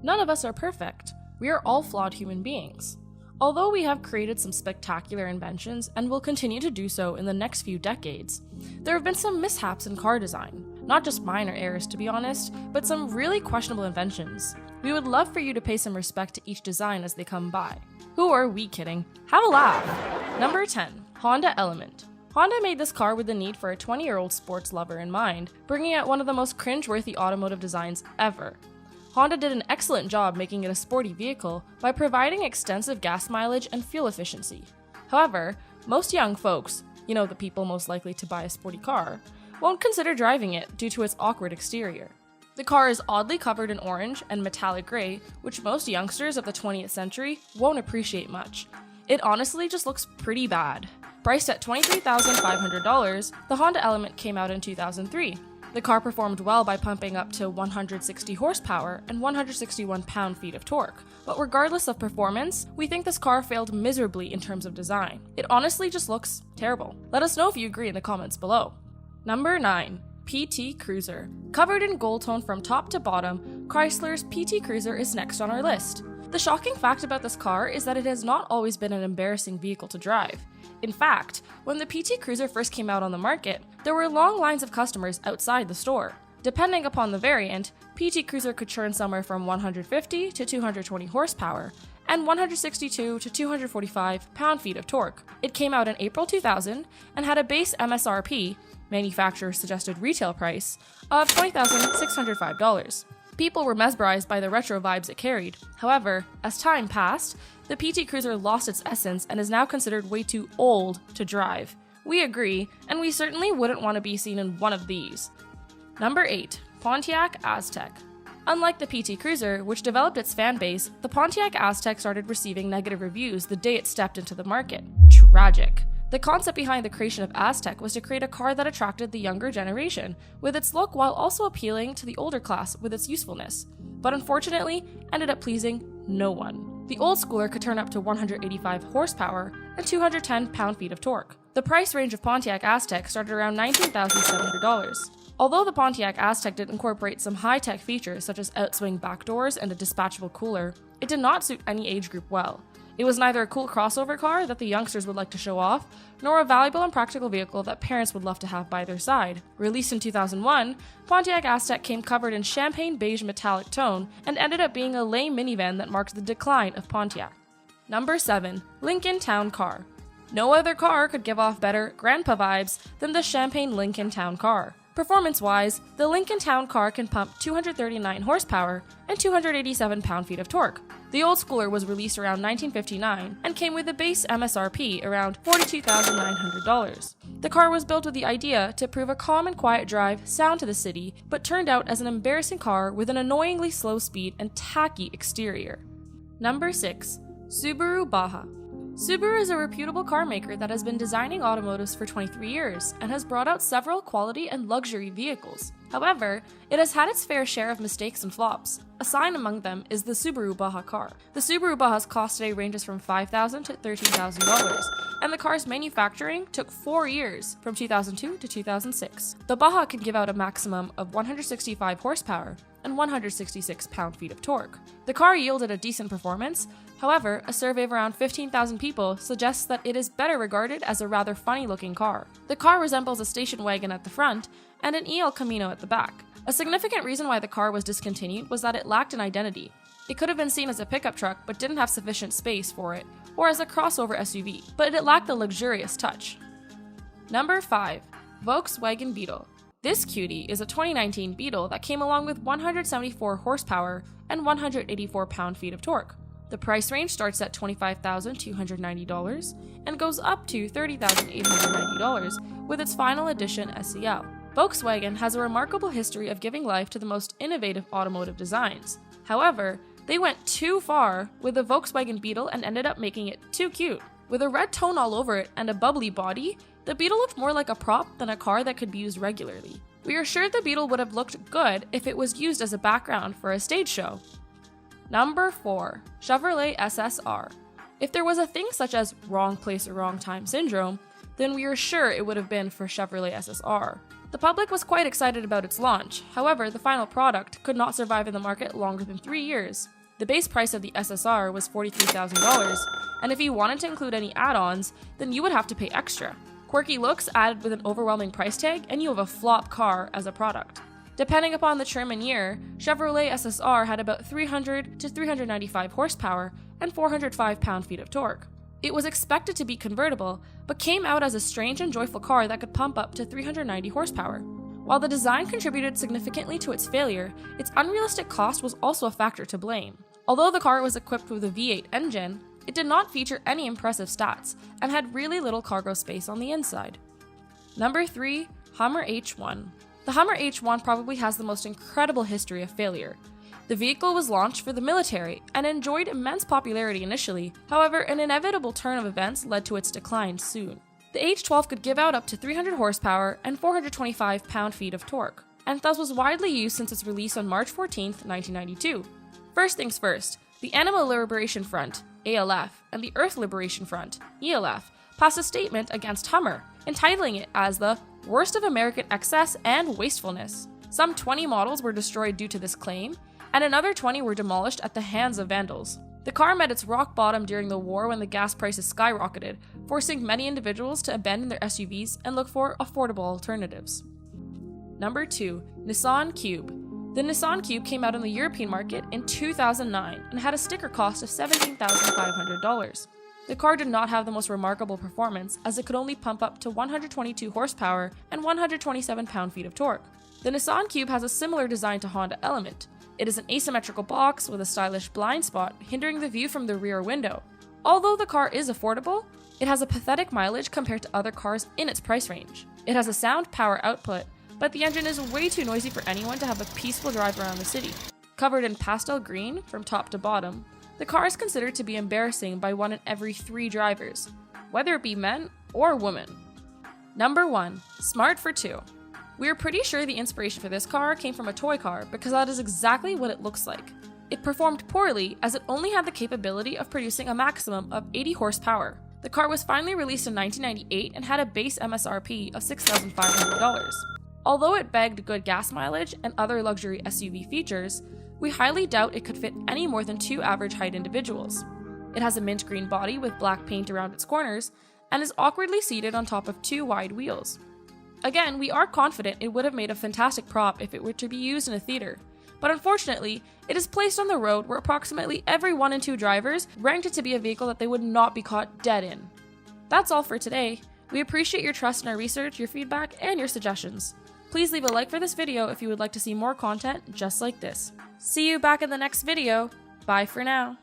None of us are perfect. We are all flawed human beings. Although we have created some spectacular inventions and will continue to do so in the next few decades, there have been some mishaps in car design. Not just minor errors, to be honest, but some really questionable inventions. We would love for you to pay some respect to each design as they come by. Who are we kidding? Have a laugh! Number 10. Honda Element. Honda made this car with the need for a 20-year-old sports lover in mind, bringing out one of the most cringe-worthy automotive designs ever. Honda did an excellent job making it a sporty vehicle by providing extensive gas mileage and fuel efficiency. However, most young folks, the people most likely to buy a sporty car, won't consider driving it due to its awkward exterior. The car is oddly covered in orange and metallic gray, which most youngsters of the 20th century won't appreciate much. It honestly just looks pretty bad. Priced at $23,500, the Honda Element came out in 2003. The car performed well by pumping up to 160 horsepower and 161 pound-feet of torque, but regardless of performance, we think this car failed miserably in terms of design. It honestly just looks terrible. Let us know if you agree in the comments below. Number 9. P.T Cruiser. Covered in gold tone from top to bottom, Chrysler's P.T Cruiser is next on our list. The shocking fact about this car is that it has not always been an embarrassing vehicle to drive. In fact, when the P.T Cruiser first came out on the market, there were long lines of customers outside the store. Depending upon the variant, P.T Cruiser could churn somewhere from 150 to 220 horsepower and 162 to 245 pound-feet of torque. It came out in April 2000 and had a base MSRP, manufacturer's suggested retail price, of $20,605. People were mesmerized by the retro vibes it carried. However, as time passed, the P.T Cruiser lost its essence and is now considered way too old to drive. We agree, and we certainly wouldn't want to be seen in one of these. Number 8. Pontiac Aztek. Unlike the P.T Cruiser, which developed its fan base, the Pontiac Aztek started receiving negative reviews the day it stepped into the market. Tragic. The concept behind the creation of Aztek was to create a car that attracted the younger generation with its look while also appealing to the older class with its usefulness, but unfortunately ended up pleasing no one. The old schooler could turn up to 185 horsepower and 210 pound-feet of torque. The price range of Pontiac Aztek started around $19,700. Although the Pontiac Aztek did incorporate some high-tech features such as outswing back doors and a dispatchable cooler, it did not suit any age group well. It was neither a cool crossover car that the youngsters would like to show off, nor a valuable and practical vehicle that parents would love to have by their side. Released in 2001, Pontiac Aztek came covered in champagne beige metallic tone and ended up being a lame minivan that marked the decline of Pontiac. Number 7. Lincoln Town Car. No other car could give off better grandpa vibes than the champagne Lincoln Town Car. Performance-wise, the Lincoln Town Car can pump 239 horsepower and 287 pound-feet of torque. The old schooler was released around 1959 and came with a base MSRP around $42,900. The car was built with the idea to prove a calm and quiet drive sound to the city, but turned out as an embarrassing car with an annoyingly slow speed and tacky exterior. Number 6. Subaru Baja. Subaru is a reputable car maker that has been designing automotives for 23 years and has brought out several quality and luxury vehicles. However, it has had its fair share of mistakes and flops. A sign among them is the Subaru Baja car. The Subaru Baja's cost today ranges from $5,000 to $13,000, and the car's manufacturing took 4 years, from 2002 to 2006. The Baja can give out a maximum of 165 horsepower and 166 pound-feet of torque. The car yielded a decent performance. However, a survey of around 15,000 people suggests that it is better regarded as a rather funny-looking car. The car resembles a station wagon at the front and an El Camino at the back. A significant reason why the car was discontinued was that it lacked an identity. It could have been seen as a pickup truck but didn't have sufficient space for it, or as a crossover SUV, but it lacked the luxurious touch. Number 5. Volkswagen Beetle. This cutie is a 2019 Beetle that came along with 174 horsepower and 184 pound-feet of torque. The price range starts at $25,290 and goes up to $30,890 with its final edition SEL. Volkswagen has a remarkable history of giving life to the most innovative automotive designs. However, they went too far with the Volkswagen Beetle and ended up making it too cute. With a red tone all over it and a bubbly body, the Beetle looked more like a prop than a car that could be used regularly. We are sure the Beetle would have looked good if it was used as a background for a stage show. Number 4. Chevrolet SSR. If there was a thing such as wrong place or wrong time syndrome, then we are sure it would have been for Chevrolet SSR. The public was quite excited about its launch, however, the final product could not survive in the market longer than 3 years. The base price of the SSR was $43,000, and if you wanted to include any add-ons, then you would have to pay extra. Quirky looks added with an overwhelming price tag, and you have a flop car as a product. Depending upon the trim and year, Chevrolet SSR had about 300 to 395 horsepower and 405 pound-feet of torque. It was expected to be convertible, but came out as a strange and joyful car that could pump up to 390 horsepower. While the design contributed significantly to its failure, its unrealistic cost was also a factor to blame. Although the car was equipped with a V8 engine, it did not feature any impressive stats and had really little cargo space on the inside. Number 3. Hummer H1. The Hummer H1 probably has the most incredible history of failure. The vehicle was launched for the military and enjoyed immense popularity initially, however, an inevitable turn of events led to its decline soon. The H12 could give out up to 300 horsepower and 425 pound-feet of torque, and thus was widely used since its release on March 14, 1992. First things first, the Animal Liberation Front, ALF, and the Earth Liberation Front, ELF, passed a statement against Hummer, entitling it as the worst of American excess and wastefulness. Some 20 models were destroyed due to this claim, and another 20 were demolished at the hands of vandals. The car met its rock bottom during the war when the gas prices skyrocketed, forcing many individuals to abandon their SUVs and look for affordable alternatives. Number 2. Nissan Cube. The Nissan Cube came out on the European market in 2009 and had a sticker cost of $17,500. The car did not have the most remarkable performance, as it could only pump up to 122 horsepower and 127 pound-feet of torque. The Nissan Cube has a similar design to Honda Element. It is an asymmetrical box with a stylish blind spot hindering the view from the rear window. Although the car is affordable, it has a pathetic mileage compared to other cars in its price range. It has a sound power output, but the engine is way too noisy for anyone to have a peaceful drive around the city. Covered in pastel green from top to bottom, the car is considered to be embarrassing by 1 in every 3 drivers, whether it be men or women. Number 1. SmartFortwo. We are pretty sure the inspiration for this car came from a toy car because that is exactly what it looks like. It performed poorly as it only had the capability of producing a maximum of 80 horsepower. The car was finally released in 1998 and had a base MSRP of $6,500. Although it begged good gas mileage and other luxury SUV features, we highly doubt it could fit any more than 2 average height individuals. It has a mint green body with black paint around its corners and is awkwardly seated on top of 2 wide wheels. Again, we are confident it would have made a fantastic prop if it were to be used in a theater, but unfortunately, it is placed on the road where approximately every 1 in 2 drivers ranked it to be a vehicle that they would not be caught dead in. That's all for today. We appreciate your trust in our research, your feedback, and your suggestions. Please leave a like for this video if you would like to see more content just like this. See you back in the next video. Bye for now.